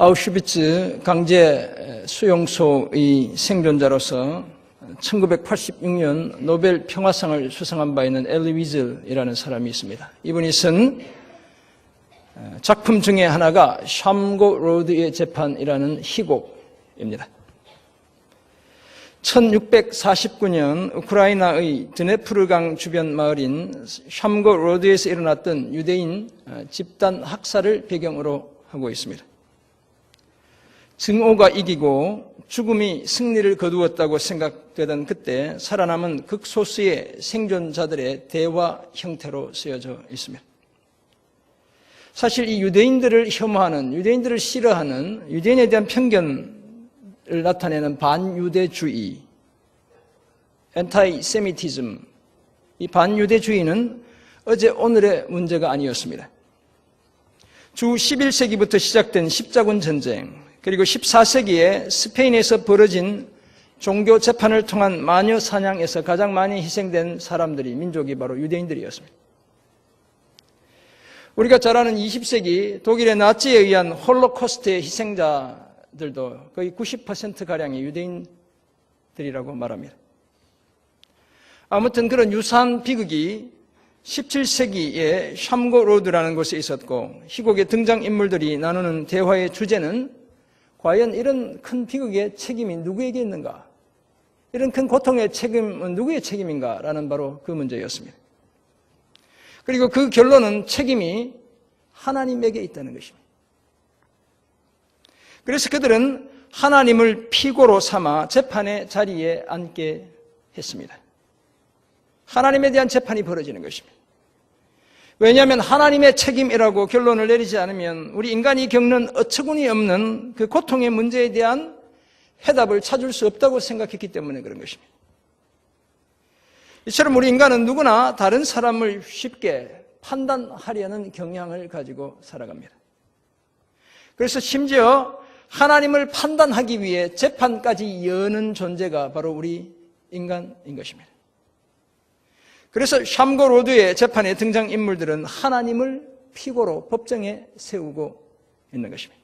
아우슈비츠 강제 수용소의 생존자로서 1986년 노벨 평화상을 수상한 바 있는 엘리 위즐이라는 사람이 있습니다. 이분이 쓴 작품 중에 하나가 샴고 로드의 재판이라는 희곡입니다. 1649년 우크라이나의 드네프르강 주변 마을인 샴고 로드에서 일어났던 유대인 집단 학살을 배경으로 하고 있습니다. 증오가 이기고 죽음이 승리를 거두었다고 생각되던 그때 살아남은 극소수의 생존자들의 대화 형태로 쓰여져 있습니다. 사실 이 유대인들을 혐오하는, 유대인들을 싫어하는, 유대인에 대한 편견을 나타내는 반유대주의, anti-Semitism, 이 반유대주의는 어제 오늘의 문제가 아니었습니다. 주 11세기부터 시작된 십자군 전쟁, 그리고 14세기에 스페인에서 벌어진 종교 재판을 통한 마녀 사냥에서 가장 많이 희생된 사람들이, 민족이 바로 유대인들이었습니다. 우리가 잘 아는 20세기 독일의 나치에 의한 홀로코스트의 희생자들도 거의 90%가량이 유대인들이라고 말합니다. 아무튼 그런 유사한 비극이 17세기에 샴고 로드라는 곳에 있었고, 희곡의 등장인물들이 나누는 대화의 주제는 과연 이런 큰 비극의 책임이 누구에게 있는가? 이런 큰 고통의 책임은 누구의 책임인가? 라는 바로 그 문제였습니다. 그리고 그 결론은 책임이 하나님에게 있다는 것입니다. 그래서 그들은 하나님을 피고로 삼아 재판의 자리에 앉게 했습니다. 하나님에 대한 재판이 벌어지는 것입니다. 왜냐하면 하나님의 책임이라고 결론을 내리지 않으면 우리 인간이 겪는 어처구니 없는 그 고통의 문제에 대한 해답을 찾을 수 없다고 생각했기 때문에 그런 것입니다. 이처럼 우리 인간은 누구나 다른 사람을 쉽게 판단하려는 경향을 가지고 살아갑니다. 그래서 심지어 하나님을 판단하기 위해 재판까지 여는 존재가 바로 우리 인간인 것입니다. 그래서 샴고 로드의 재판에 등장인물들은 하나님을 피고로 법정에 세우고 있는 것입니다.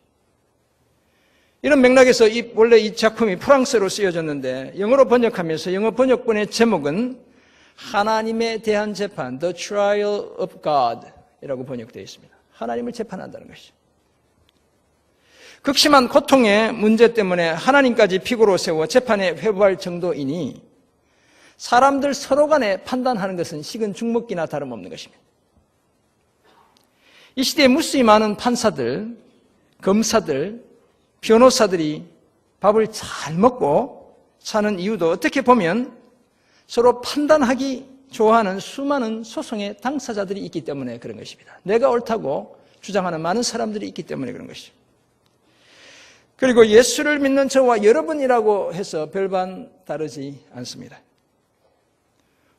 이런 맥락에서 원래 이 작품이 프랑스어로 쓰여졌는데 영어로 번역하면서 영어 번역본의 제목은 하나님에 대한 재판, The Trial of God 이라고 번역되어 있습니다. 하나님을 재판한다는 것이죠. 극심한 고통의 문제 때문에 하나님까지 피고로 세워 재판에 회부할 정도이니 사람들 서로 간에 판단하는 것은 식은 죽먹기나 다름없는 것입니다. 이 시대에 무수히 많은 판사들, 검사들, 변호사들이 밥을 잘 먹고 사는 이유도 어떻게 보면 서로 판단하기 좋아하는 수많은 소송의 당사자들이 있기 때문에 그런 것입니다. 내가 옳다고 주장하는 많은 사람들이 있기 때문에 그런 것입니다. 그리고 예수를 믿는 저와 여러분이라고 해서 별반 다르지 않습니다.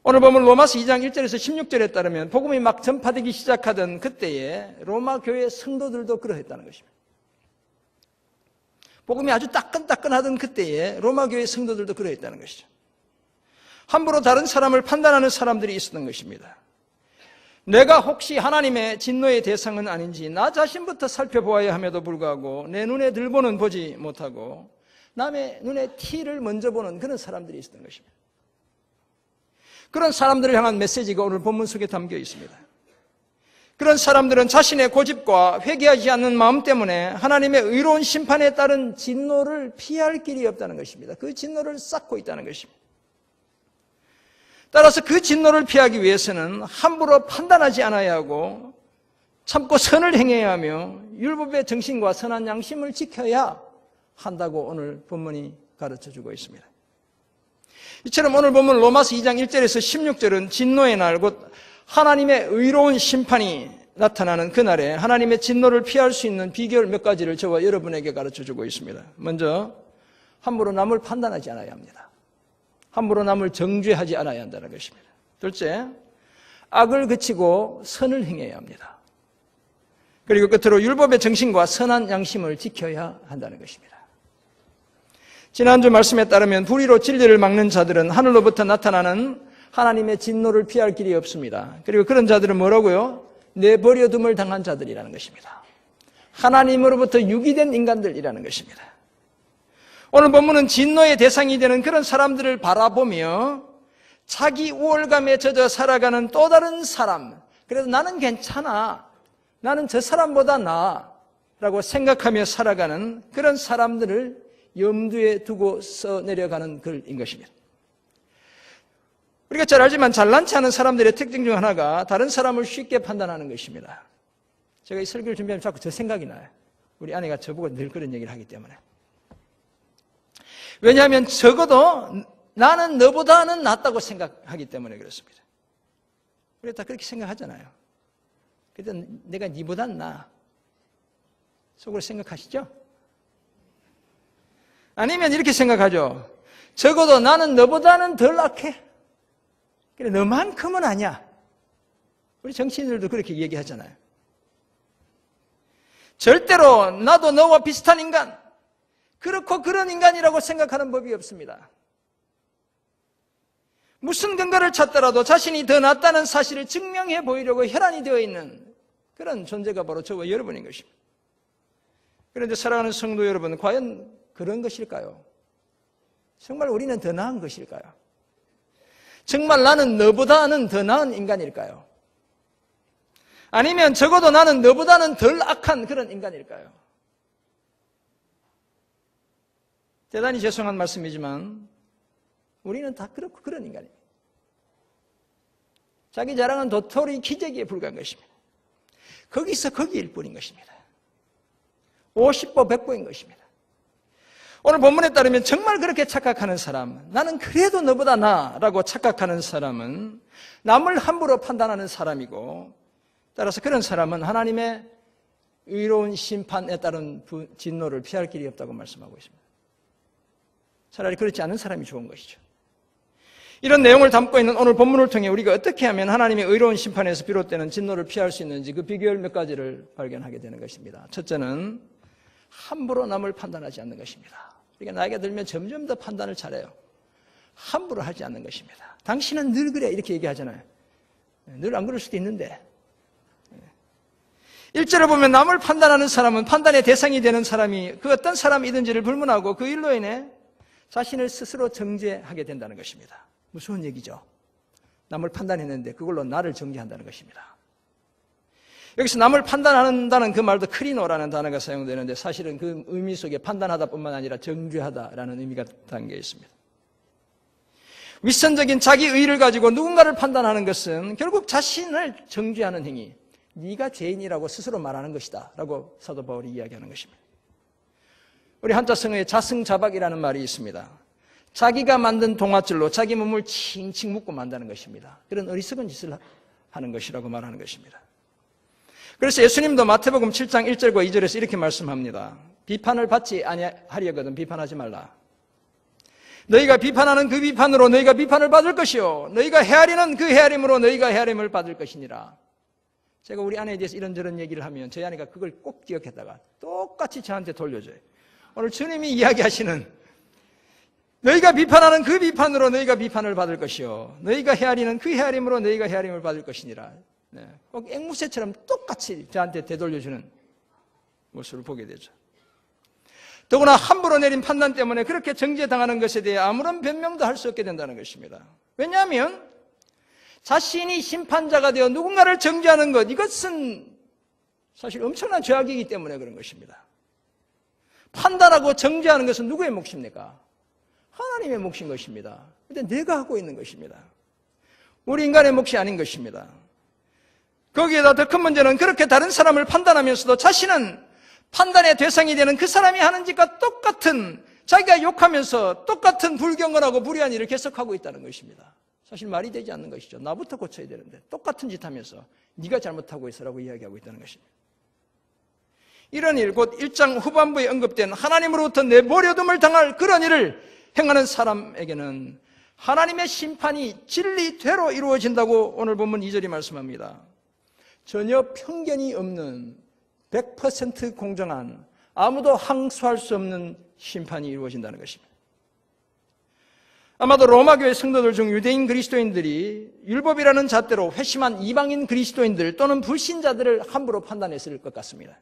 오늘 보면 로마서 2장 1절에서 16절에 따르면 복음이 막 전파되기 시작하던 그때에 로마 교회 성도들도 그러했다는 것입니다. 복음이 아주 따끈따끈하던 그때에 로마 교회 성도들도 그러했다는 것이죠. 함부로 다른 사람을 판단하는 사람들이 있었던 것입니다. 내가 혹시 하나님의 진노의 대상은 아닌지 나 자신부터 살펴보아야 함에도 불구하고 내 눈에 들보는 보지 못하고 남의 눈에 티를 먼저 보는 그런 사람들이 있었던 것입니다. 그런 사람들을 향한 메시지가 오늘 본문 속에 담겨 있습니다. 그런 사람들은 자신의 고집과 회개하지 않는 마음 때문에 하나님의 의로운 심판에 따른 진노를 피할 길이 없다는 것입니다. 그 진노를 쌓고 있다는 것입니다. 따라서 그 진노를 피하기 위해서는 함부로 판단하지 않아야 하고 참고 선을 행해야 하며 율법의 정신과 선한 양심을 지켜야 한다고 오늘 본문이 가르쳐주고 있습니다. 이처럼 오늘 보면 로마서 2장 1절에서 16절은 진노의 날, 곧 하나님의 의로운 심판이 나타나는 그날에 하나님의 진노를 피할 수 있는 비결 몇 가지를 저와 여러분에게 가르쳐주고 있습니다. 먼저 함부로 남을 판단하지 않아야 합니다. 함부로 남을 정죄하지 않아야 한다는 것입니다. 둘째, 악을 그치고 선을 행해야 합니다. 그리고 끝으로 율법의 정신과 선한 양심을 지켜야 한다는 것입니다. 지난주 말씀에 따르면 불의로 진리를 막는 자들은 하늘로부터 나타나는 하나님의 진노를 피할 길이 없습니다. 그리고 그런 자들은 뭐라고요? 내버려둠을 당한 자들이라는 것입니다. 하나님으로부터 유기된 인간들이라는 것입니다. 오늘 본문은 진노의 대상이 되는 그런 사람들을 바라보며 자기 우월감에 젖어 살아가는 또 다른 사람, 그래도 나는 괜찮아, 나는 저 사람보다 나아 라고 생각하며 살아가는 그런 사람들을 염두에 두고 써내려가는 글인 것입니다. 우리가 잘 알지만 잘난치 않은 사람들의 특징 중 하나가 다른 사람을 쉽게 판단하는 것입니다. 제가 이 설교를 준비하면 자꾸 저 생각이 나요. 우리 아내가 저보고 늘 그런 얘기를 하기 때문에. 왜냐하면 적어도 나는 너보다는 낫다고 생각하기 때문에 그렇습니다. 우리가 다 그렇게 생각하잖아요. 그래도 내가 니보단 나아. 속으로 생각하시죠? 아니면 이렇게 생각하죠. 적어도 나는 너보다는 덜 악해. 그래, 너만큼은 아니야. 우리 정치인들도 그렇게 얘기하잖아요. 절대로 나도 너와 비슷한 인간, 그렇고 그런 인간이라고 생각하는 법이 없습니다. 무슨 근거를 찾더라도 자신이 더 낫다는 사실을 증명해 보이려고 혈안이 되어 있는 그런 존재가 바로 저와 여러분인 것입니다. 그런데 사랑하는 성도 여러분, 과연 그런 것일까요? 정말 우리는 더 나은 것일까요? 정말 나는 너보다는 더 나은 인간일까요? 아니면 적어도 나는 너보다는 덜 악한 그런 인간일까요? 대단히 죄송한 말씀이지만 우리는 다 그렇고 그런 인간입니다. 자기 자랑은 도토리 기저귀에 불과한 것입니다. 거기서 거기일 뿐인 것입니다. 50보 100보인 것입니다. 오늘 본문에 따르면 정말 그렇게 착각하는 사람, 나는 그래도 너보다 나라고 착각하는 사람은 남을 함부로 판단하는 사람이고, 따라서 그런 사람은 하나님의 의로운 심판에 따른 진노를 피할 길이 없다고 말씀하고 있습니다. 차라리 그렇지 않은 사람이 좋은 것이죠. 이런 내용을 담고 있는 오늘 본문을 통해 우리가 어떻게 하면 하나님의 의로운 심판에서 비롯되는 진노를 피할 수 있는지 그 비결 몇 가지를 발견하게 되는 것입니다. 첫째는 함부로 남을 판단하지 않는 것입니다. 우리가 나이가 들면 점점 더 판단을 잘해요. 함부로 하지 않는 것입니다. 당신은 늘 그래 이렇게 얘기하잖아요. 늘 안 그럴 수도 있는데. 1절에 보면 남을 판단하는 사람은 판단의 대상이 되는 사람이 그 어떤 사람이든지를 불문하고 그 일로 인해 자신을 스스로 정죄하게 된다는 것입니다. 무서운 얘기죠. 남을 판단했는데 그걸로 나를 정죄한다는 것입니다. 여기서 남을 판단한다는 그 말도 크리노라는 단어가 사용되는데 사실은 그 의미 속에 판단하다 뿐만 아니라 정죄하다라는 의미가 담겨 있습니다. 윗선적인 자기 의의를 가지고 누군가를 판단하는 것은 결국 자신을 정죄하는 행위, 네가 죄인이라고 스스로 말하는 것이다 라고 사도 바울이 이야기하는 것입니다. 우리 한자성어에 자승자박이라는 말이 있습니다. 자기가 만든 동아줄로 자기 몸을 칭칭 묶고 만다는 것입니다. 그런 어리석은 짓을 하는 것이라고 말하는 것입니다. 그래서 예수님도 마태복음 7장 1절과 2절에서 이렇게 말씀합니다. 비판을 받지 아니하려거든 비판하지 말라. 너희가 비판하는 그 비판으로 너희가 비판을 받을 것이요 너희가 헤아리는 그 헤아림으로 너희가 헤아림을 받을 것이니라. 제가 우리 아내에 대해서 이런저런 얘기를 하면 저희 아내가 그걸 꼭 기억했다가 똑같이 저한테 돌려줘요. 오늘 주님이 이야기하시는 너희가 비판하는 그 비판으로 너희가 비판을 받을 것이요 너희가 헤아리는 그 헤아림으로 너희가 헤아림을 받을 것이니라. 네, 꼭 앵무새처럼 똑같이 저한테 되돌려주는 모습을 보게 되죠. 더구나 함부로 내린 판단 때문에 그렇게 정죄당하는 것에 대해 아무런 변명도 할 수 없게 된다는 것입니다. 왜냐하면 자신이 심판자가 되어 누군가를 정죄하는 것, 이것은 사실 엄청난 죄악이기 때문에 그런 것입니다. 판단하고 정죄하는 것은 누구의 몫입니까? 하나님의 몫인 것입니다. 근데 내가 하고 있는 것입니다. 우리 인간의 몫이 아닌 것입니다. 거기에다 더 큰 문제는 그렇게 다른 사람을 판단하면서도 자신은 판단의 대상이 되는 그 사람이 하는 짓과 똑같은, 자기가 욕하면서 똑같은 불경건하고 불의한 일을 계속하고 있다는 것입니다. 사실 말이 되지 않는 것이죠. 나부터 고쳐야 되는데 똑같은 짓 하면서 네가 잘못하고 있어라고 이야기하고 있다는 것입니다. 이런 일, 곧 1장 후반부에 언급된 하나님으로부터 내버려둠을 당할 그런 일을 행하는 사람에게는 하나님의 심판이 진리대로 이루어진다고 오늘 본문 2절이 말씀합니다. 전혀 편견이 없는 100% 공정한 아무도 항소할 수 없는 심판이 이루어진다는 것입니다. 아마도 로마교회 성도들 중 유대인 그리스도인들이 율법이라는 잣대로 회심한 이방인 그리스도인들 또는 불신자들을 함부로 판단했을 것 같습니다.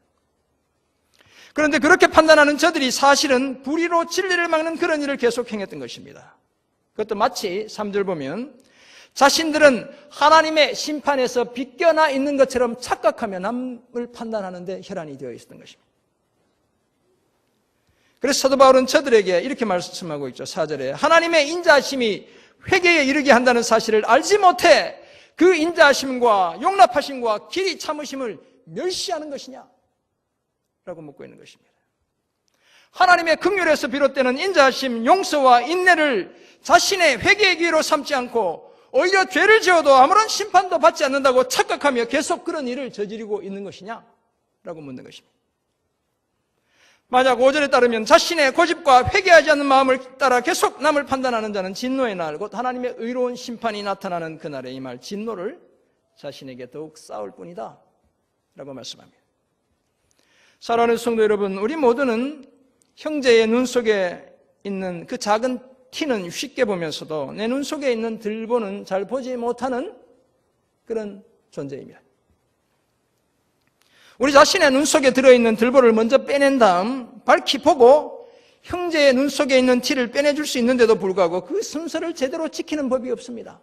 그런데 그렇게 판단하는 저들이 사실은 불의로 진리를 막는 그런 일을 계속 행했던 것입니다. 그것도 마치 3절 보면 자신들은 하나님의 심판에서 비껴나 있는 것처럼 착각하며 남을 판단하는 데 혈안이 되어 있었던 것입니다. 그래서 사도 바울은 저들에게 이렇게 말씀하고 있죠. 4절에 하나님의 인자하심이 회개에 이르게 한다는 사실을 알지 못해 그 인자하심과 용납하심과 길이 참으심을 멸시하는 것이냐? 라고 묻고 있는 것입니다. 하나님의 긍휼에서 비롯되는 인자하심, 용서와 인내를 자신의 회개의 기회로 삼지 않고 오히려 죄를 지어도 아무런 심판도 받지 않는다고 착각하며 계속 그런 일을 저지르고 있는 것이냐? 라고 묻는 것입니다. 만약 5절에 따르면 자신의 고집과 회개하지 않는 마음을 따라 계속 남을 판단하는 자는 진노의 날, 곧 하나님의 의로운 심판이 나타나는 그날에 이 말 진노를 자신에게 더욱 쌓을 뿐이다 라고 말씀합니다. 사랑하는 성도 여러분, 우리 모두는 형제의 눈 속에 있는 그 작은 티는 쉽게 보면서도 내 눈 속에 있는 들보는 잘 보지 못하는 그런 존재입니다. 우리 자신의 눈 속에 들어있는 들보를 먼저 빼낸 다음 밝히 보고 형제의 눈 속에 있는 티를 빼내줄 수 있는데도 불구하고 그 순서를 제대로 지키는 법이 없습니다.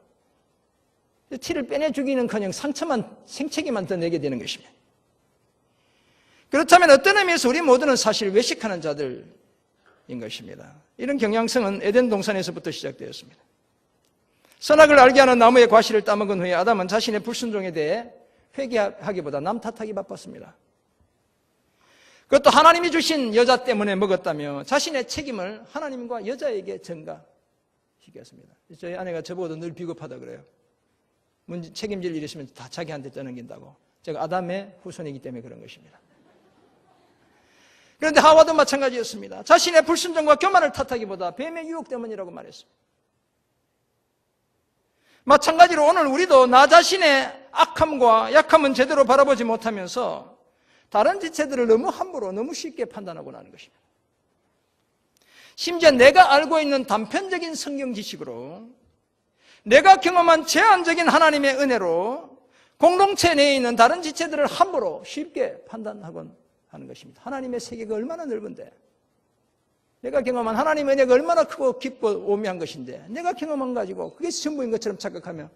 티를 빼내주기는커녕 상처만, 생채기만 더 내게 되는 것입니다. 그렇다면 어떤 의미에서 우리 모두는 사실 외식하는 자들인 것입니다. 이런 경향성은 에덴 동산에서부터 시작되었습니다. 선악을 알게 하는 나무의 과실을 따먹은 후에 아담은 자신의 불순종에 대해 회개하기보다 남 탓하기 바빴습니다. 그것도 하나님이 주신 여자 때문에 먹었다며 자신의 책임을 하나님과 여자에게 전가시켰습니다. 저희 아내가 저보고도 늘 비겁하다 그래요. 책임질 일 있으면 다 자기한테 떠넘긴다고. 제가 아담의 후손이기 때문에 그런 것입니다. 그런데 하와도 마찬가지였습니다. 자신의 불순종과 교만을 탓하기보다 뱀의 유혹 때문이라고 말했습니다. 마찬가지로 오늘 우리도 나 자신의 악함과 약함은 제대로 바라보지 못하면서 다른 지체들을 너무 함부로 너무 쉽게 판단하고 나는 것입니다. 심지어 내가 알고 있는 단편적인 성경 지식으로 내가 경험한 제한적인 하나님의 은혜로 공동체 내에 있는 다른 지체들을 함부로 쉽게 판단하곤 하는 것입니다. 하나님의 세계가 얼마나 넓은데, 내가 경험한 하나님의 은혜가 얼마나 크고 깊고 오묘한 것인데 내가 경험한 가지고 그게 전부인 것처럼 착각하며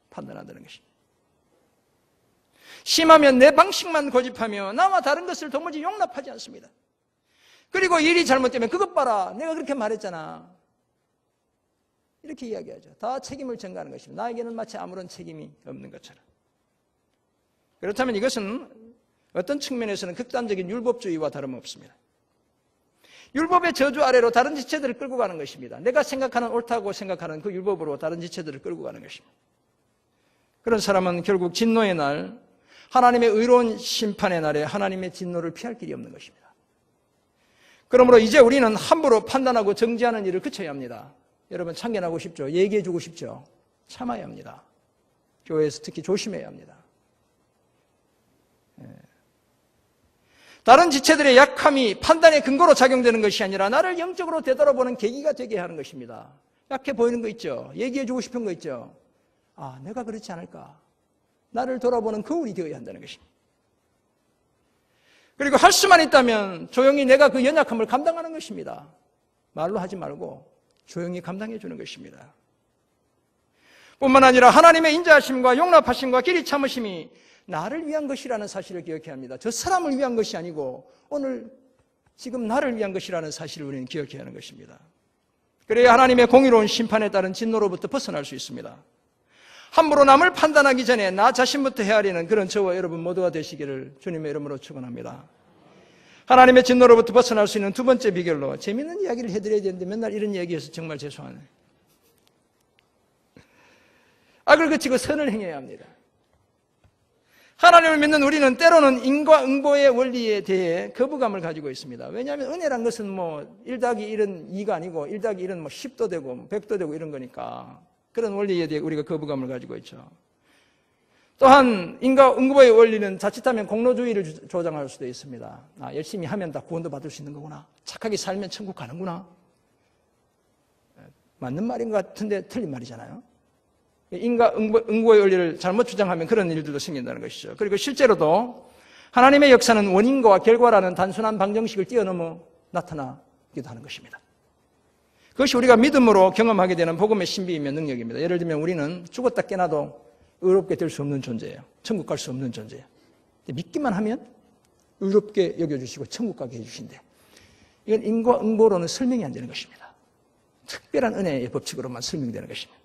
판단한다는 것입니다. 심하면 내 방식만 고집하며 나와 다른 것을 도무지 용납하지 않습니다. 그리고 일이 잘못되면 그것 봐라, 내가 그렇게 말했잖아, 이렇게 이야기하죠. 다 책임을 전가하는 것입니다. 나에게는 마치 아무런 책임이 없는 것처럼. 그렇다면 이것은 어떤 측면에서는 극단적인 율법주의와 다름없습니다. 율법의 저주 아래로 다른 지체들을 끌고 가는 것입니다. 내가 생각하는 옳다고 생각하는 그 율법으로 다른 지체들을 끌고 가는 것입니다. 그런 사람은 결국 진노의 날, 하나님의 의로운 심판의 날에 하나님의 진노를 피할 길이 없는 것입니다. 그러므로 이제 우리는 함부로 판단하고 정지하는 일을 그쳐야 합니다. 여러분 참견하고 싶죠? 얘기해주고 싶죠? 참아야 합니다. 교회에서 특히 조심해야 합니다. 다른 지체들의 약함이 판단의 근거로 작용되는 것이 아니라 나를 영적으로 되돌아보는 계기가 되게 하는 것입니다. 약해 보이는 거 있죠? 얘기해주고 싶은 거 있죠? 아, 내가 그렇지 않을까? 나를 돌아보는 거울이 되어야 한다는 것입니다. 그리고 할 수만 있다면 조용히 내가 그 연약함을 감당하는 것입니다. 말로 하지 말고 조용히 감당해 주는 것입니다. 뿐만 아니라 하나님의 인자하심과 용납하심과 길이 참으심이 나를 위한 것이라는 사실을 기억해야 합니다. 저 사람을 위한 것이 아니고 오늘 지금 나를 위한 것이라는 사실을 우리는 기억해야 하는 것입니다. 그래야 하나님의 공의로운 심판에 따른 진노로부터 벗어날 수 있습니다. 함부로 남을 판단하기 전에 나 자신부터 헤아리는 그런 저와 여러분 모두가 되시기를 주님의 이름으로 축원합니다. 하나님의 진노로부터 벗어날 수 있는 두 번째 비결로 재미있는 이야기를 해드려야 되는데 맨날 이런 이야기해서 정말 죄송하네요. 악을 그치고 선을 행해야 합니다. 하나님을 믿는 우리는 때로는 인과응보의 원리에 대해 거부감을 가지고 있습니다. 왜냐하면 은혜란 것은 1 더하기 1은 2가 아니고 1 더하기 1은 10도 되고 100도 되고 이런 거니까 그런 원리에 대해 우리가 거부감을 가지고 있죠. 또한 인과응보의 원리는 자칫하면 공로주의를 조장할 수도 있습니다. 아, 열심히 하면 다 구원도 받을 수 있는 거구나. 착하게 살면 천국 가는구나. 맞는 말인 것 같은데 틀린 말이잖아요. 인과응보의 원리를 잘못 주장하면 그런 일들도 생긴다는 것이죠. 그리고 실제로도 하나님의 역사는 원인과 결과라는 단순한 방정식을 뛰어넘어 나타나기도 하는 것입니다. 그것이 우리가 믿음으로 경험하게 되는 복음의 신비이며 능력입니다. 예를 들면 우리는 죽었다 깨나도 의롭게 될 수 없는 존재예요. 천국 갈 수 없는 존재예요. 믿기만 하면 의롭게 여겨주시고 천국 가게 해주신대. 이건 인과응보로는 설명이 안 되는 것입니다. 특별한 은혜의 법칙으로만 설명되는 것입니다.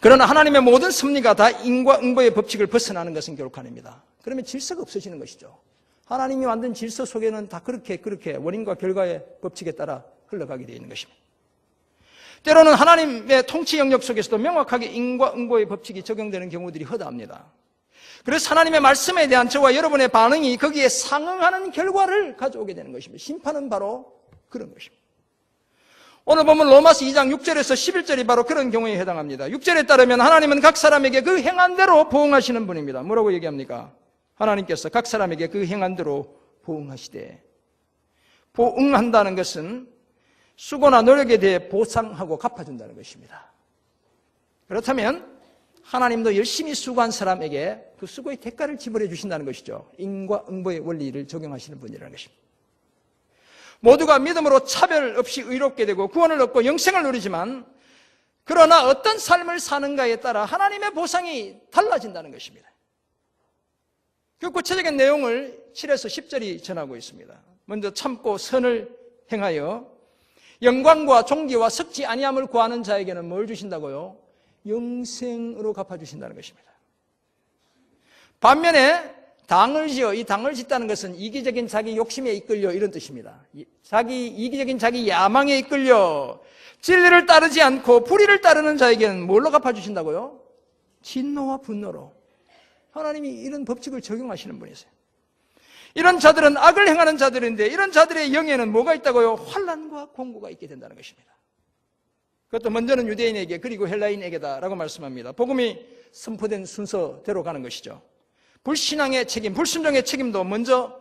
그러나 하나님의 모든 섭리가 다 인과응보의 법칙을 벗어나는 것은 결코 아닙니다. 그러면 질서가 없어지는 것이죠. 하나님이 만든 질서 속에는 다 그렇게 원인과 결과의 법칙에 따라 흘러가게 되어 있는 것입니다. 때로는 하나님의 통치 영역 속에서도 명확하게 인과응보의 법칙이 적용되는 경우들이 허다합니다. 그래서 하나님의 말씀에 대한 저와 여러분의 반응이 거기에 상응하는 결과를 가져오게 되는 것입니다. 심판은 바로 그런 것입니다. 오늘 보면 로마서 2장 6절에서 11절이 바로 그런 경우에 해당합니다. 6절에 따르면 하나님은 각 사람에게 그 행한 대로 보응하시는 분입니다. 뭐라고 얘기합니까? 하나님께서 각 사람에게 그 행한 대로 보응하시되, 보응한다는 것은 수고나 노력에 대해 보상하고 갚아준다는 것입니다. 그렇다면 하나님도 열심히 수고한 사람에게 그 수고의 대가를 지불해 주신다는 것이죠. 인과응보의 원리를 적용하시는 분이라는 것입니다. 모두가 믿음으로 차별 없이 의롭게 되고 구원을 얻고 영생을 누리지만, 그러나 어떤 삶을 사는가에 따라 하나님의 보상이 달라진다는 것입니다. 그 구체적인 내용을 7에서 10절이 전하고 있습니다. 먼저 참고 선을 행하여 영광과 존귀와 썩지 아니함을 구하는 자에게는 뭘 주신다고요? 영생으로 갚아주신다는 것입니다. 반면에 당을 지어, 이 당을 짓다는 것은 이기적인 자기 욕심에 이끌려 이런 뜻입니다. 이기적인 자기 야망에 이끌려 진리를 따르지 않고 불의를 따르는 자에게는 뭘로 갚아주신다고요? 진노와 분노로. 하나님이 이런 법칙을 적용하시는 분이세요. 이런 자들은 악을 행하는 자들인데, 이런 자들의 영에는 뭐가 있다고요? 환난과 공고가 있게 된다는 것입니다. 그것도 먼저는 유대인에게 그리고 헬라인에게다라고 말씀합니다. 복음이 선포된 순서대로 가는 것이죠. 불신앙의 책임, 불순종의 책임도 먼저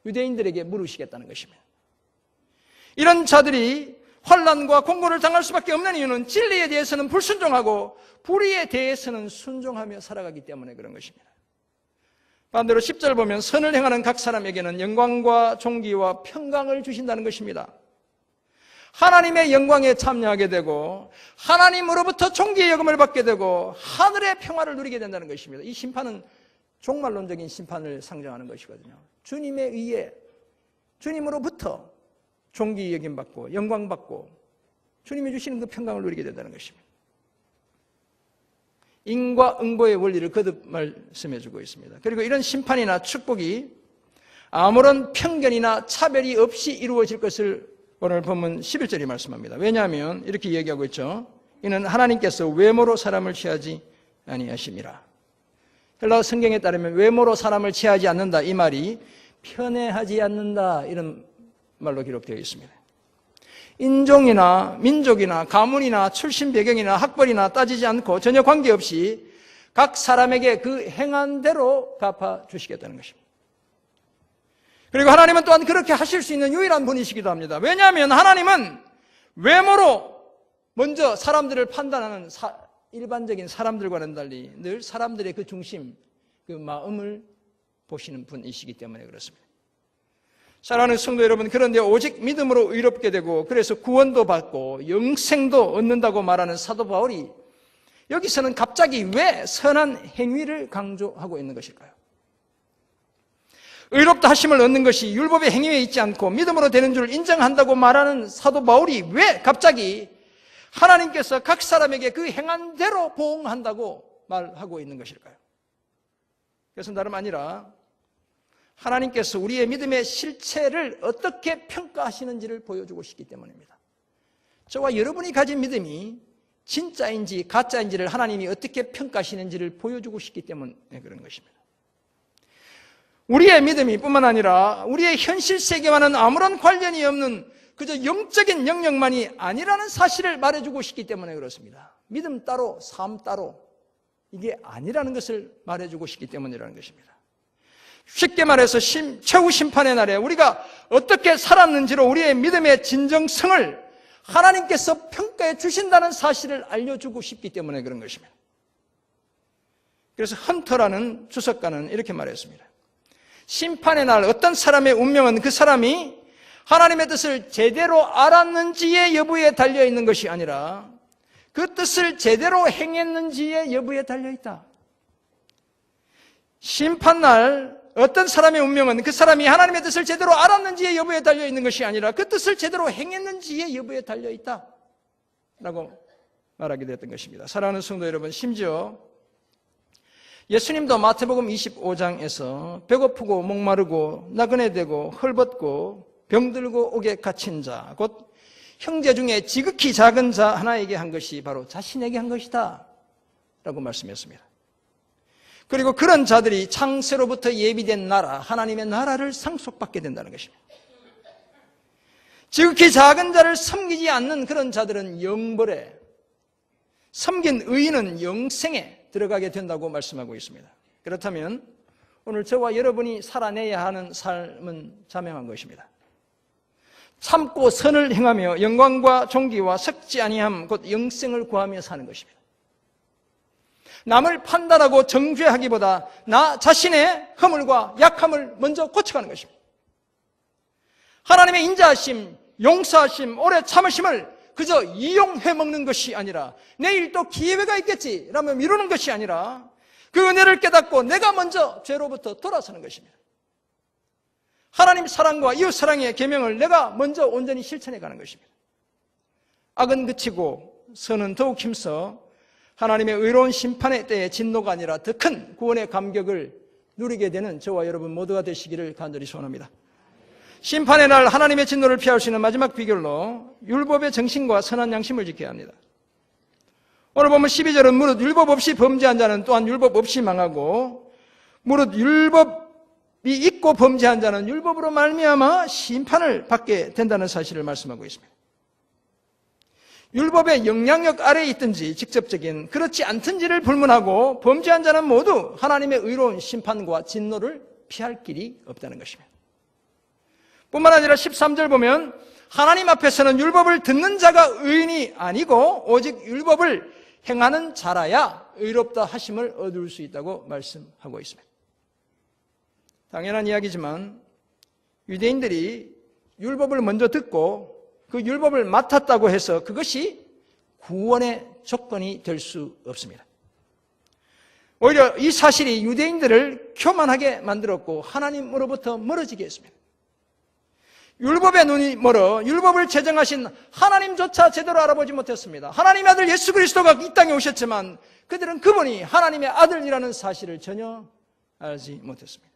유대인들에게 물으시겠다는 것입니다. 이런 자들이 환난과 공고를 당할 수밖에 없는 이유는 진리에 대해서는 불순종하고 불의에 대해서는 순종하며 살아가기 때문에 그런 것입니다. 반대로 10절 보면 선을 행하는 각 사람에게는 영광과 존귀와 평강을 주신다는 것입니다. 하나님의 영광에 참여하게 되고 하나님으로부터 존귀의 여금을 받게 되고 하늘의 평화를 누리게 된다는 것입니다. 이 심판은 종말론적인 심판을 상정하는 것이거든요. 주님에 의해 주님으로부터 존귀 여김받고 영광받고 주님이 주시는 그 평강을 누리게 된다는 것입니다. 인과응보의 원리를 거듭 말씀해주고 있습니다. 그리고 이런 심판이나 축복이 아무런 편견이나 차별이 없이 이루어질 것을 오늘 본문 11절이 말씀합니다. 왜냐하면 이렇게 얘기하고 있죠. 이는 하나님께서 외모로 사람을 취하지 아니하심이라. 헬라어 성경에 따르면 외모로 사람을 취하지 않는다, 이 말이 편애하지 않는다, 이런 말로 기록되어 있습니다. 인종이나 민족이나 가문이나 출신 배경이나 학벌이나 따지지 않고 전혀 관계없이 각 사람에게 그 행한 대로 갚아주시겠다는 것입니다. 그리고 하나님은 또한 그렇게 하실 수 있는 유일한 분이시기도 합니다. 왜냐하면 하나님은 외모로 먼저 사람들을 판단하는 일반적인 사람들과는 달리 늘 사람들의 그 중심, 그 마음을 보시는 분이시기 때문에 그렇습니다. 사랑하는 성도 여러분, 그런데 오직 믿음으로 의롭게 되고 그래서 구원도 받고 영생도 얻는다고 말하는 사도 바울이 여기서는 갑자기 왜 선한 행위를 강조하고 있는 것일까요? 의롭다 하심을 얻는 것이 율법의 행위에 있지 않고 믿음으로 되는 줄 인정한다고 말하는 사도 바울이 왜 갑자기 하나님께서 각 사람에게 그 행한 대로 보응한다고 말하고 있는 것일까요? 그것은 다름 아니라 하나님께서 우리의 믿음의 실체를 어떻게 평가하시는지를 보여주고 싶기 때문입니다. 저와 여러분이 가진 믿음이 진짜인지 가짜인지를 하나님이 어떻게 평가하시는지를 보여주고 싶기 때문에 그런 것입니다. 우리의 믿음이 뿐만 아니라 우리의 현실 세계와는 아무런 관련이 없는 그저 영적인 영역만이 아니라는 사실을 말해주고 싶기 때문에 그렇습니다. 믿음 따로 삶 따로 이게 아니라는 것을 말해주고 싶기 때문이라는 것입니다. 쉽게 말해서 최후 심판의 날에 우리가 어떻게 살았는지로 우리의 믿음의 진정성을 하나님께서 평가해 주신다는 사실을 알려주고 싶기 때문에 그런 것입니다. 그래서 헌터라는 주석가는 이렇게 말했습니다. 심판의 날 어떤 사람의 운명은 그 사람이 하나님의 뜻을 제대로 알았는지의 여부에 달려있는 것이 아니라 그 뜻을 제대로 행했는지의 여부에 달려있다. 심판날 어떤 사람의 운명은 그 사람이 하나님의 뜻을 제대로 알았는지의 여부에 달려있는 것이 아니라 그 뜻을 제대로 행했는지의 여부에 달려있다 라고 말하게 되었던 것입니다. 사랑하는 성도 여러분, 심지어 예수님도 마태복음 25장에서 배고프고 목마르고 나그네되고 헐벗고 병들고 옥에 갇힌 자, 곧 형제 중에 지극히 작은 자 하나에게 한 것이 바로 자신에게 한 것이다 라고 말씀했습니다. 그리고 그런 자들이 창세로부터 예비된 나라, 하나님의 나라를 상속받게 된다는 것입니다. 지극히 작은 자를 섬기지 않는 그런 자들은 영벌에, 섬긴 의인은 영생에 들어가게 된다고 말씀하고 있습니다. 그렇다면 오늘 저와 여러분이 살아내야 하는 삶은 자명한 것입니다. 참고 선을 행하며 영광과 존귀와 썩지 아니함 곧 영생을 구하며 사는 것입니다. 남을 판단하고 정죄하기보다 나 자신의 허물과 약함을 먼저 고쳐가는 것입니다. 하나님의 인자하심, 용서하심, 오래 참으심을 그저 이용해 먹는 것이 아니라 내일 또 기회가 있겠지 라며 미루는 것이 아니라 그 은혜를 깨닫고 내가 먼저 죄로부터 돌아서는 것입니다. 하나님 사랑과 이웃 사랑의 계명을 내가 먼저 온전히 실천해 가는 것입니다. 악은 그치고 선은 더욱 힘써 하나님의 의로운 심판의 때에 진노가 아니라 더 큰 구원의 감격을 누리게 되는 저와 여러분 모두가 되시기를 간절히 소원합니다. 심판의 날 하나님의 진노를 피할 수 있는 마지막 비결로 율법의 정신과 선한 양심을 지켜야 합니다. 오늘 보면 12절은 무릇 율법 없이 범죄한 자는 또한 율법 없이 망하고 무릇 율법이 있고 범죄한 자는 율법으로 말미암아 심판을 받게 된다는 사실을 말씀하고 있습니다. 율법의 영향력 아래에 있든지 직접적인 그렇지 않든지를 불문하고 범죄한 자는 모두 하나님의 의로운 심판과 진노를 피할 길이 없다는 것입니다. 뿐만 아니라 13절 보면 하나님 앞에서는 율법을 듣는 자가 의인이 아니고 오직 율법을 행하는 자라야 의롭다 하심을 얻을 수 있다고 말씀하고 있습니다. 당연한 이야기지만 유대인들이 율법을 먼저 듣고 그 율법을 맡았다고 해서 그것이 구원의 조건이 될 수 없습니다. 오히려 이 사실이 유대인들을 교만하게 만들었고 하나님으로부터 멀어지게 했습니다. 율법의 눈이 멀어 율법을 제정하신 하나님조차 제대로 알아보지 못했습니다. 하나님의 아들 예수 그리스도가 이 땅에 오셨지만 그들은 그분이 하나님의 아들이라는 사실을 전혀 알지 못했습니다.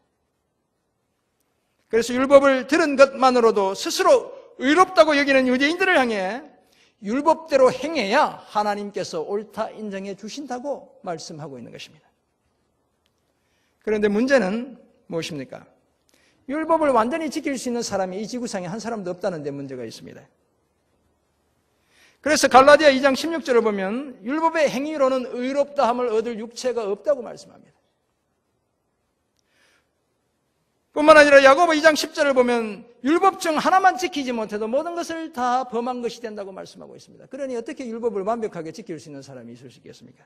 그래서 율법을 들은 것만으로도 스스로 의롭다고 여기는 유대인들을 향해 율법대로 행해야 하나님께서 옳다 인정해 주신다고 말씀하고 있는 것입니다. 그런데 문제는 무엇입니까? 율법을 완전히 지킬 수 있는 사람이 이 지구상에 한 사람도 없다는 데 문제가 있습니다. 그래서 갈라디아 2장 16절을 보면 율법의 행위로는 의롭다함을 얻을 육체가 없다고 말씀합니다. 뿐만 아니라 야고보 2장 10절을 보면 율법 중 하나만 지키지 못해도 모든 것을 다 범한 것이 된다고 말씀하고 있습니다. 그러니 어떻게 율법을 완벽하게 지킬 수 있는 사람이 있을 수 있겠습니까?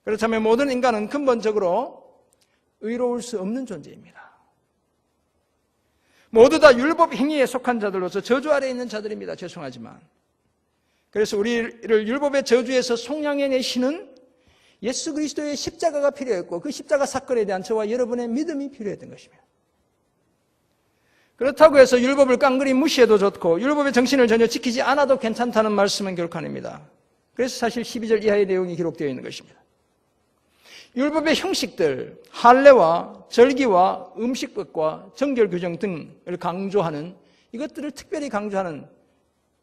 그렇다면 모든 인간은 근본적으로 의로울 수 없는 존재입니다. 모두 다 율법 행위에 속한 자들로서 저주 아래에 있는 자들입니다. 죄송하지만. 그래서 우리를 율법의 저주에서 속량해내시는 예수 그리스도의 십자가가 필요했고 그 십자가 사건에 대한 저와 여러분의 믿음이 필요했던 것입니다. 그렇다고 해서 율법을 깡그리 무시해도 좋고 율법의 정신을 전혀 지키지 않아도 괜찮다는 말씀은 결코 아닙니다. 그래서 사실 12절 이하의 내용이 기록되어 있는 것입니다. 율법의 형식들, 할례와 절기와 음식법과 정결 규정 등을 강조하는 이것들을 특별히 강조하는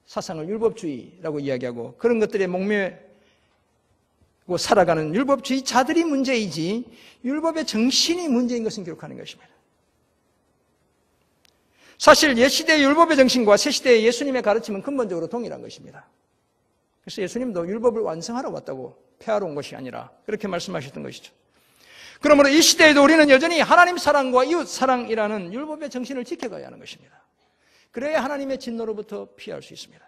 사상을 율법주의라고 이야기하고 그런 것들에 목매고 살아가는 율법주의자들이 문제이지 율법의 정신이 문제인 것은 기록하는 것입니다. 사실 옛시대의 율법의 정신과 새시대의 예수님의 가르침은 근본적으로 동일한 것입니다. 그래서 예수님도 율법을 완성하러 왔다고 폐하러 온 것이 아니라 그렇게 말씀하셨던 것이죠. 그러므로 이 시대에도 우리는 여전히 하나님 사랑과 이웃 사랑이라는 율법의 정신을 지켜가야 하는 것입니다. 그래야 하나님의 진노로부터 피할 수 있습니다.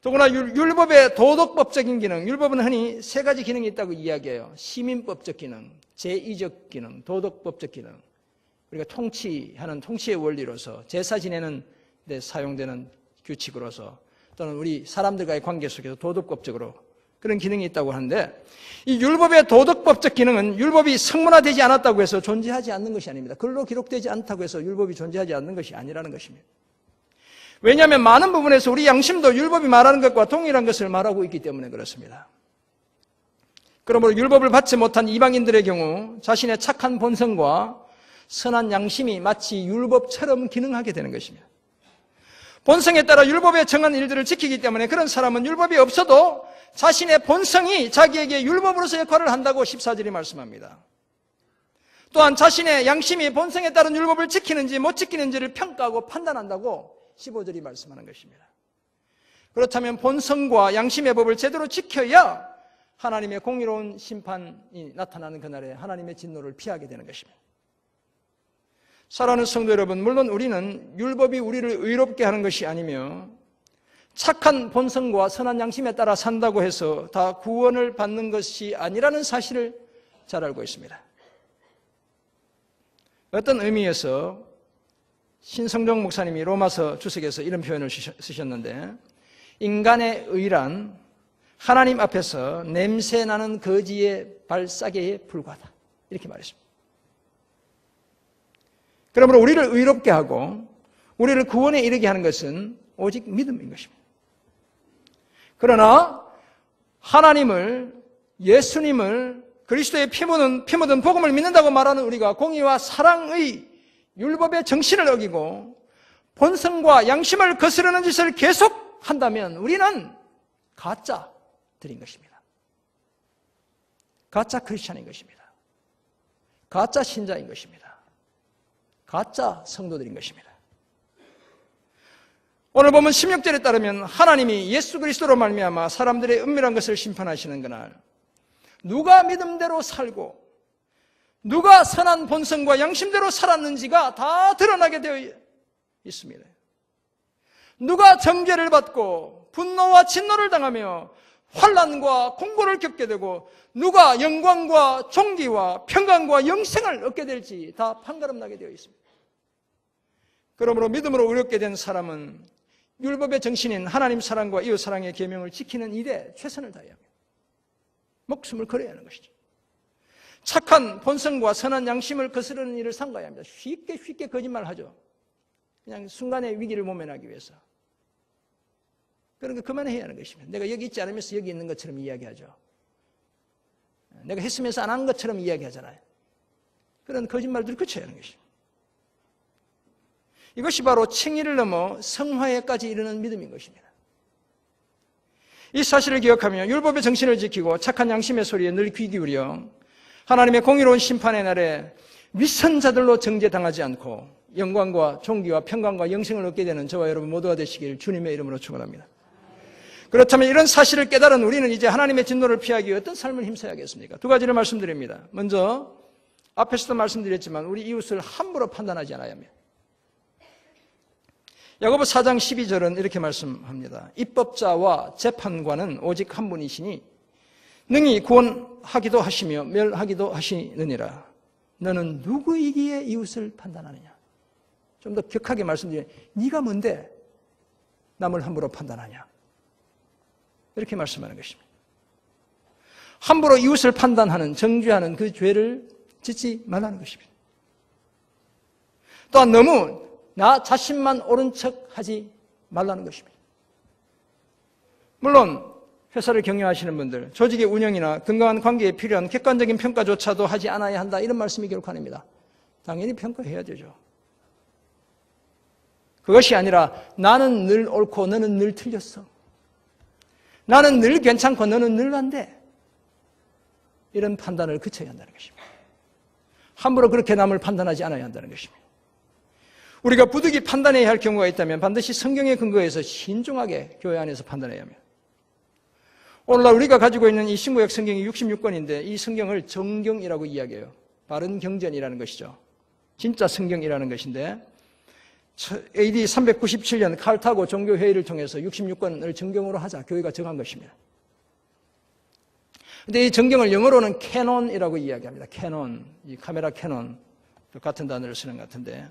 더구나 율법의 도덕법적인 기능, 율법은 흔히 세 가지 기능이 있다고 이야기해요. 시민법적 기능, 제의적 기능, 도덕법적 기능. 우리가 통치하는 통치의 원리로서, 제사 지내는 데 사용되는 규칙으로서, 또는 우리 사람들과의 관계 속에서 도덕법적으로 그런 기능이 있다고 하는데, 이 율법의 도덕법적 기능은 율법이 성문화되지 않았다고 해서 존재하지 않는 것이 아닙니다. 글로 기록되지 않다고 해서 율법이 존재하지 않는 것이 아니라는 것입니다. 왜냐하면 많은 부분에서 우리 양심도 율법이 말하는 것과 동일한 것을 말하고 있기 때문에 그렇습니다. 그러므로 율법을 받지 못한 이방인들의 경우 자신의 착한 본성과 선한 양심이 마치 율법처럼 기능하게 되는 것입니다. 본성에 따라 율법에 정한 일들을 지키기 때문에 그런 사람은 율법이 없어도 자신의 본성이 자기에게 율법으로서 역할을 한다고 14절이 말씀합니다. 또한 자신의 양심이 본성에 따른 율법을 지키는지 못 지키는지를 평가하고 판단한다고 15절이 말씀하는 것입니다. 그렇다면 본성과 양심의 법을 제대로 지켜야 하나님의 공의로운 심판이 나타나는 그날에 하나님의 진노를 피하게 되는 것입니다. 사랑하는 성도 여러분, 물론 우리는 율법이 우리를 의롭게 하는 것이 아니며 착한 본성과 선한 양심에 따라 산다고 해서 다 구원을 받는 것이 아니라는 사실을 잘 알고 있습니다. 어떤 의미에서 신성종 목사님이 로마서 주석에서 이런 표현을 쓰셨는데, 인간의 의란 하나님 앞에서 냄새나는 거지의 발싸개에 불과하다, 이렇게 말했습니다. 그러므로 우리를 의롭게 하고 우리를 구원에 이르게 하는 것은 오직 믿음인 것입니다. 그러나 하나님을, 예수님을, 그리스도의 피 묻은 복음을 믿는다고 말하는 우리가 공의와 사랑의 율법의 정신을 어기고 본성과 양심을 거스르는 짓을 계속한다면 우리는 가짜들인 것입니다. 가짜 크리스찬인 것입니다. 가짜 신자인 것입니다. 가짜 성도들인 것입니다. 오늘 보면 16절에 따르면 하나님이 예수 그리스도로 말미암아 사람들의 은밀한 것을 심판하시는 그날, 누가 믿음대로 살고 누가 선한 본성과 양심대로 살았는지가 다 드러나게 되어 있습니다. 누가 정죄를 받고 분노와 진노를 당하며 환난과 공고를 겪게 되고 누가 영광과 존귀와 평강과 영생을 얻게 될지 다 판가름나게 되어 있습니다. 그러므로 믿음으로 의롭게 된 사람은 율법의 정신인 하나님 사랑과 이웃 사랑의 계명을 지키는 일에 최선을 다해야 합니다. 목숨을 걸어야 하는 것이죠. 착한 본성과 선한 양심을 거스르는 일을 삼가야 합니다. 쉽게 거짓말을 하죠. 그냥 순간의 위기를 모면하기 위해서. 그러니까 그만해야 하는 것입니다. 내가 여기 있지 않으면서 여기 있는 것처럼 이야기하죠. 내가 했으면서 안 한 것처럼 이야기하잖아요. 그런 거짓말들을 그쳐야 하는 것입니다. 이것이 바로 칭의를 넘어 성화에까지 이르는 믿음인 것입니다. 이 사실을 기억하며 율법의 정신을 지키고 착한 양심의 소리에 늘 귀 기울여 하나님의 공의로운 심판의 날에 위선자들로 정죄당하지 않고 영광과 존귀와 평강과 영생을 얻게 되는 저와 여러분 모두가 되시길 주님의 이름으로 축원합니다. 그렇다면 이런 사실을 깨달은 우리는 이제 하나님의 진노를 피하기 위해 어떤 삶을 힘써야겠습니까? 두 가지를 말씀드립니다. 먼저 앞에서도 말씀드렸지만 우리 이웃을 함부로 판단하지 않아야 합니다. 야고보 4장 12절은 이렇게 말씀합니다. 입법자와 재판관은 오직 한 분이시니 능히 구원하기도 하시며 멸하기도 하시느니라. 너는 누구이기에 이웃을 판단하느냐? 좀 더 격하게 말씀드리면 네가 뭔데 남을 함부로 판단하냐? 이렇게 말씀하는 것입니다. 함부로 이웃을 판단하는, 정죄하는 그 죄를 짓지 말라는 것입니다. 또한 너무 나 자신만 옳은 척 하지 말라는 것입니다. 물론 회사를 경영하시는 분들, 조직의 운영이나 건강한 관계에 필요한 객관적인 평가조차도 하지 않아야 한다, 이런 말씀이 결코 아닙니다. 당연히 평가해야 되죠. 그것이 아니라 나는 늘 옳고 너는 늘 틀렸어, 나는 늘 괜찮고 너는 늘 안 돼, 이런 판단을 그쳐야 한다는 것입니다. 함부로 그렇게 남을 판단하지 않아야 한다는 것입니다. 우리가 부득이 판단해야 할 경우가 있다면 반드시 성경에 근거해서 신중하게 교회 안에서 판단해야 합니다. 오늘날 우리가 가지고 있는 이 신구약 성경이 66권인데 이 성경을 정경이라고 이야기해요. 바른 경전이라는 것이죠. 진짜 성경이라는 것인데 AD 397년 칼타고 종교회의를 통해서 66권을 정경으로 하자 교회가 정한 것입니다. 근데 이 정경을 영어로는 캐논이라고 이야기합니다. 캐논, 이 카메라 캐논 같은 단어를 쓰는 것 같은데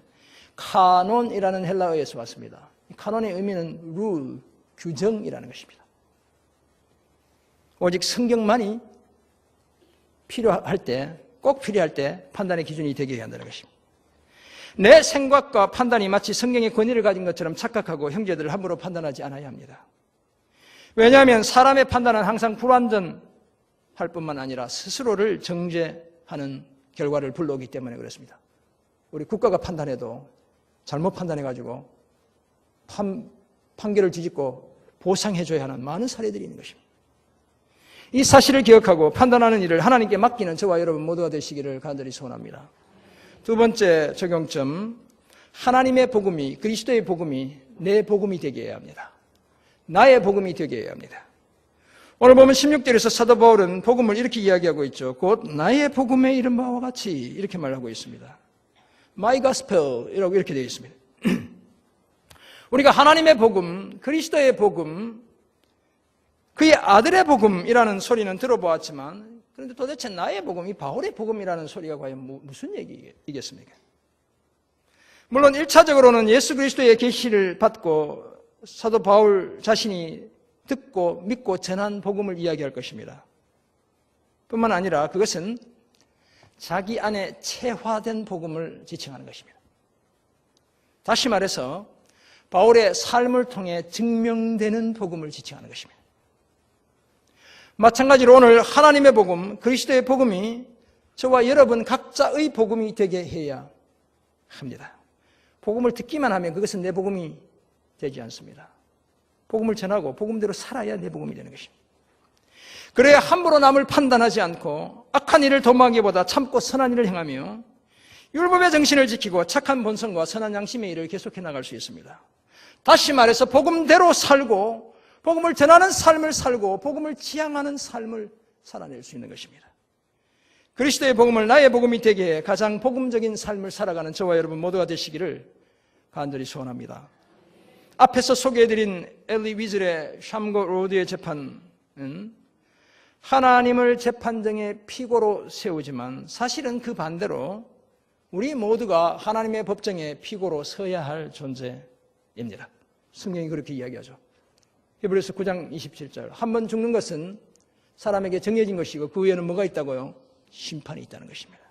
카논이라는 헬라어에서 왔습니다. 카논의 의미는 룰, 규정이라는 것입니다. 오직 성경만이 필요할 때, 꼭 필요할 때 판단의 기준이 되게 해야 한다는 것입니다. 내 생각과 판단이 마치 성경의 권위를 가진 것처럼 착각하고 형제들을 함부로 판단하지 않아야 합니다. 왜냐하면 사람의 판단은 항상 불완전할 뿐만 아니라 스스로를 정죄하는 결과를 불러오기 때문에 그렇습니다. 우리 국가가 판단해도 잘못 판단해가지고 판결을 뒤집고 보상해줘야 하는 많은 사례들이 있는 것입니다. 이 사실을 기억하고 판단하는 일을 하나님께 맡기는 저와 여러분 모두가 되시기를 간절히 소원합니다. 두 번째 적용점, 하나님의 복음이, 그리스도의 복음이 내 복음이 되게 해야 합니다. 나의 복음이 되게 해야 합니다. 오늘 보면 16절에서 사도 바울은 복음을 이렇게 이야기하고 있죠. 곧 나의 복음에 이른 바와 같이 이렇게 말하고 있습니다. My gospel이라고 이렇게 되어 있습니다. 우리가 하나님의 복음, 그리스도의 복음, 그의 아들의 복음이라는 소리는 들어보았지만 그런데 도대체 나의 복음, 이 바울의 복음이라는 소리가 과연 무슨 얘기이겠습니까? 물론 1차적으로는 예수 그리스도의 계시를 받고 사도 바울 자신이 듣고 믿고 전한 복음을 이야기할 것입니다. 뿐만 아니라 그것은 자기 안에 체화된 복음을 지칭하는 것입니다. 다시 말해서 바울의 삶을 통해 증명되는 복음을 지칭하는 것입니다. 마찬가지로 오늘 하나님의 복음, 그리스도의 복음이 저와 여러분 각자의 복음이 되게 해야 합니다. 복음을 듣기만 하면 그것은 내 복음이 되지 않습니다. 복음을 전하고 복음대로 살아야 내 복음이 되는 것입니다. 그래야 함부로 남을 판단하지 않고 악한 일을 도모하기보다 참고 선한 일을 행하며 율법의 정신을 지키고 착한 본성과 선한 양심의 일을 계속해 나갈 수 있습니다. 다시 말해서 복음대로 살고 복음을 전하는 삶을 살고 복음을 지향하는 삶을 살아낼 수 있는 것입니다. 그리스도의 복음을 나의 복음이 되게 해 가장 복음적인 삶을 살아가는 저와 여러분 모두가 되시기를 간절히 소원합니다. 앞에서 소개해드린 엘리 위즐의 샴고 로드의 재판은 하나님을 재판정의 피고로 세우지만 사실은 그 반대로 우리 모두가 하나님의 법정에 피고로 서야 할 존재입니다. 성경이 그렇게 이야기하죠. 히브리서 9장 27절 한 번 죽는 것은 사람에게 정해진 것이고 그 위에는 뭐가 있다고요? 심판이 있다는 것입니다.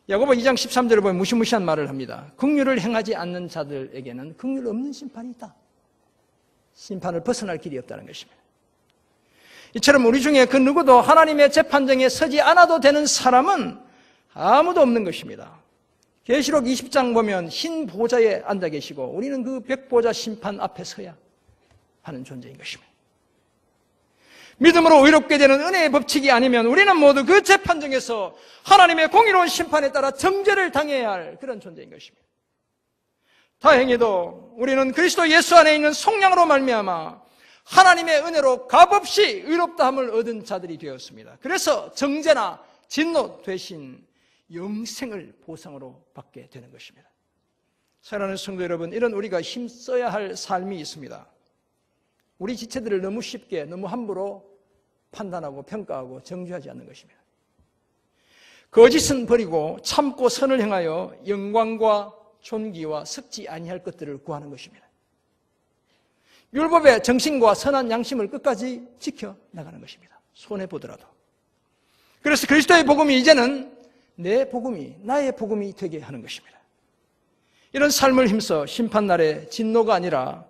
야고보 2장 13절을 보면 무시무시한 말을 합니다. 긍휼을 행하지 않는 자들에게는 긍휼 없는 심판이 있다. 심판을 벗어날 길이 없다는 것입니다. 이처럼 우리 중에 그 누구도 하나님의 재판정에 서지 않아도 되는 사람은 아무도 없는 것입니다. 계시록 20장 보면 흰 보좌에 앉아 계시고 우리는 그 백보좌 심판 앞에 서야 하는 존재인 것입니다. 믿음으로 의롭게 되는 은혜의 법칙이 아니면 우리는 모두 그 재판정에서 하나님의 공의로운 심판에 따라 정죄를 당해야 할 그런 존재인 것입니다. 다행히도 우리는 그리스도 예수 안에 있는 속량으로 말미암아 하나님의 은혜로 값없이 의롭다함을 얻은 자들이 되었습니다. 그래서 정죄나 진노 대신 영생을 보상으로 받게 되는 것입니다. 사랑하는 성도 여러분, 이런 우리가 힘써야 할 삶이 있습니다. 우리 지체들을 너무 쉽게 너무 함부로 판단하고 평가하고 정죄하지 않는 것입니다. 거짓은 버리고 참고 선을 행하여 영광과 존귀와 섞지 아니할 것들을 구하는 것입니다. 율법의 정신과 선한 양심을 끝까지 지켜나가는 것입니다. 손해보더라도. 그래서 그리스도의 복음이 이제는 내 복음이 나의 복음이 되게 하는 것입니다. 이런 삶을 힘써 심판날에 진노가 아니라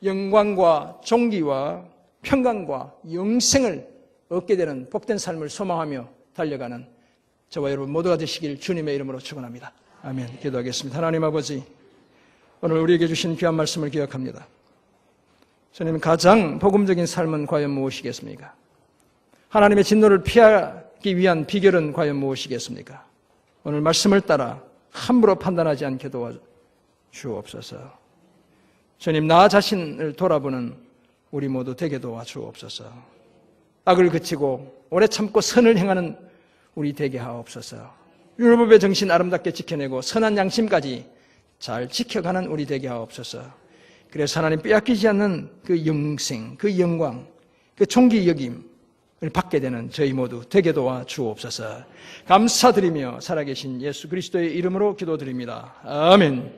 영광과 존귀와 평강과 영생을 얻게 되는 복된 삶을 소망하며 달려가는 저와 여러분 모두가 되시길 주님의 이름으로 축원합니다. 아멘. 기도하겠습니다. 하나님 아버지, 오늘 우리에게 주신 귀한 말씀을 기억합니다. 주님, 가장 복음적인 삶은 과연 무엇이겠습니까? 하나님의 진노를 피하기 위한 비결은 과연 무엇이겠습니까? 오늘 말씀을 따라 함부로 판단하지 않게 도와주옵소서. 주님, 나 자신을 돌아보는 우리 모두 되게 도와주옵소서. 악을 그치고 오래 참고 선을 행하는 우리 되게 하옵소서. 율법의 정신 아름답게 지켜내고 선한 양심까지 잘 지켜가는 우리 되게 하옵소서. 그래서 하나님 빼앗기지 않는 그 영생, 그 영광, 그 존귀 여김을 받게 되는 저희 모두 되게 도와 주옵소서. 감사드리며 살아계신 예수 그리스도의 이름으로 기도드립니다. 아멘.